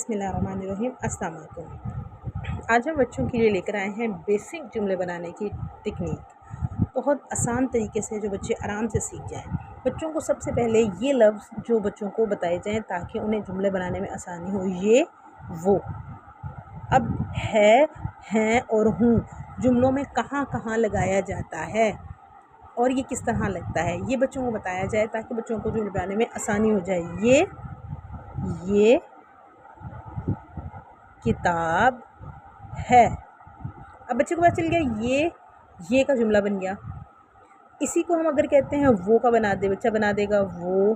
बिस्मिल्लाहिर्रहमानिर्रहीम। अस्सलाम वालेकुम। आज हम बच्चों के लिए लेकर आए हैं बेसिक जुमले बनाने की टेक्निक। बहुत आसान तरीके से जो बच्चे आराम से सीख जाएं। बच्चों को सबसे पहले ये लफ्ज़ जो बच्चों को बताए जाएं ताकि उन्हें जुमले बनाने में आसानी हो। ये, वो। अब है, हैं और हूँ जुमलों में कहाँ कहाँ लगाया जाता है और ये किस तरह लगता है, ये बच्चों को बताया जाए ताकि बच्चों को जुमले बनाने में आसानी हो जाए। ये किताब है। अब बच्चे को पता चल गया ये का जुमला बन गया। इसी को हम अगर कहते हैं वो का बना दे, बच्चा बना देगा वो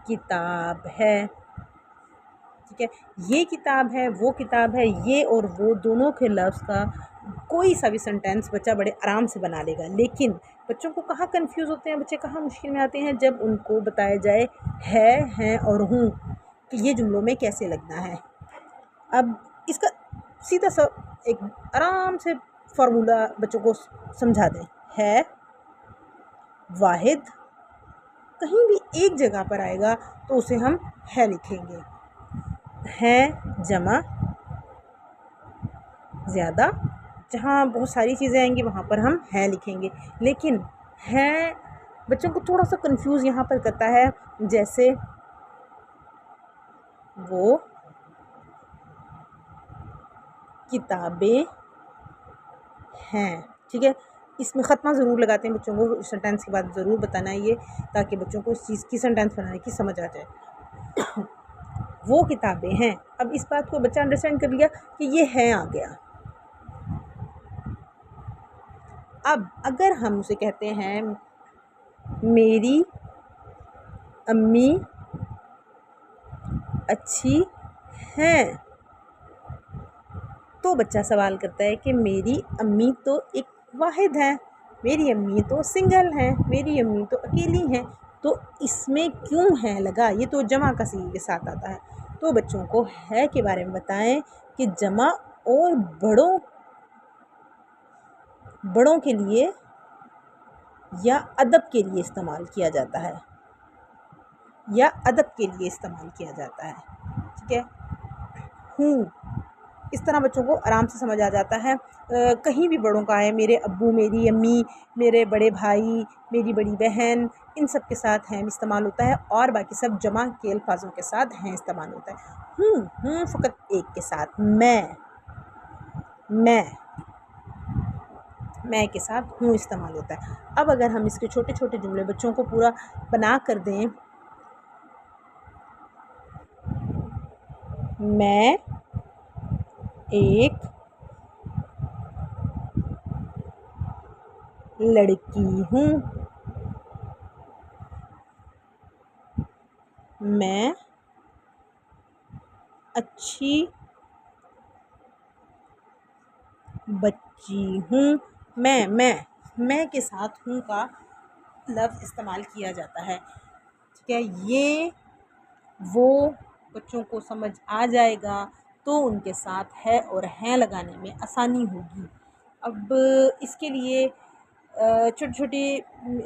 किताब है। ठीक है, ये किताब है, वो किताब है, ये और वो दोनों के लफ्ज़ का कोई सा भी सेंटेंस बच्चा बड़े आराम से बना लेगा। लेकिन बच्चों को कहाँ कंफ्यूज होते हैं, बच्चे कहाँ मुश्किल में आते हैं, जब उनको बताया जाए है, हैं और हूँ कि ये जुमलों में कैसे लगना है। अब इसका सीधा सा एक आराम से फार्मूला बच्चों को समझा दें। है वाहिद कहीं भी एक जगह पर आएगा तो उसे हम है लिखेंगे। है जमा ज़्यादा, जहाँ बहुत सारी चीज़ें आएंगी वहाँ पर हम है लिखेंगे। लेकिन है बच्चों को थोड़ा सा कंफ्यूज यहाँ पर करता है, जैसे वो किताबें हैं। ठीक है, इसमें ख़त्मा ज़रूर लगाते हैं, बच्चों को सेंटेंस के बाद ज़रूर बताना है ये, ताकि बच्चों को इस चीज़ की सेंटेंस बनाने की समझ आ जाए। वो किताबें हैं। अब इस बात को बच्चा अंडरस्टैंड कर लिया कि ये है आ गया। अब अगर हम उसे कहते हैं मेरी अम्मी अच्छी हैं, तो बच्चा सवाल करता है कि मेरी अम्मी तो एक वाहिद है, मेरी अम्मी तो सिंगल हैं, मेरी अम्मी तो अकेली हैं, तो इसमें क्यों है लगा, ये तो जमा का सी के साथ आता है। तो बच्चों को है के बारे में बताएं कि जमा और बड़ों के लिए या अदब के लिए इस्तेमाल किया जाता है, या अदब के लिए इस्तेमाल किया जाता है। ठीक है, हूँ इस तरह बच्चों को आराम से समझ आ जाता है। कहीं भी बड़ों का है, मेरे अब्बू, मेरी अम्मी, मेरे बड़े भाई, मेरी बड़ी बहन, इन सब के साथ हैं इस्तेमाल होता है, और बाकी सब जमा के अल्फाजों के साथ हैं इस्तेमाल होता है। हूँ फ़कत एक के साथ, मैं के साथ हूँ इस्तेमाल होता है। अब अगर हम इसके छोटे छोटे जुमले बच्चों को पूरा बना कर दें, मैं एक लड़की हूँ, मैं अच्छी बच्ची हूँ। मैं के साथ हूँ का लफ्ज़ इस्तेमाल किया जाता है। ठीक है, ये वो बच्चों को समझ आ जाएगा तो उनके साथ है और हैं लगाने में आसानी होगी। अब इसके लिए छोटे छोटे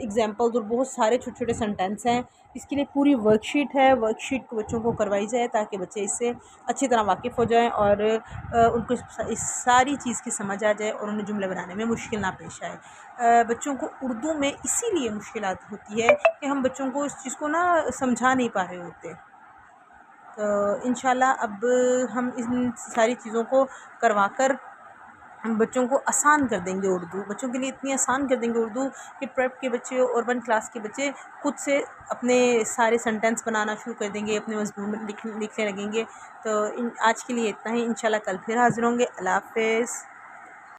एग्जाम्पल्स और बहुत सारे छोटे छोटे सेंटेंस हैं। इसके लिए पूरी वर्कशीट है, वर्कशीट को बच्चों को करवाई जाए ताकि बच्चे इससे अच्छी तरह वाकिफ़ हो जाएं और उनको इस सारी चीज़ की समझ आ जाए और उन्हें जुमले बनाने में मुश्किल ना पेश आए। बच्चों को उर्दू में इसीलिए मुश्किलात होती है कि हम बच्चों को इस चीज़ को ना समझा नहीं पा रहे होते। तो इंशाल्लाह अब हम इन सारी चीज़ों को करवा कर हम बच्चों को आसान कर देंगे उर्दू। बच्चों के लिए इतनी आसान कर देंगे उर्दू कि प्रेप के बच्चे और 1 क्लास के बच्चे खुद से अपने सारे सेंटेंस बनाना शुरू कर देंगे, अपने मज़मून लिखने लगेंगे। तो आज के लिए इतना ही, इंशाल्लाह कल फिर हाज़िर होंगे। अल्लाह हाफ़िज़।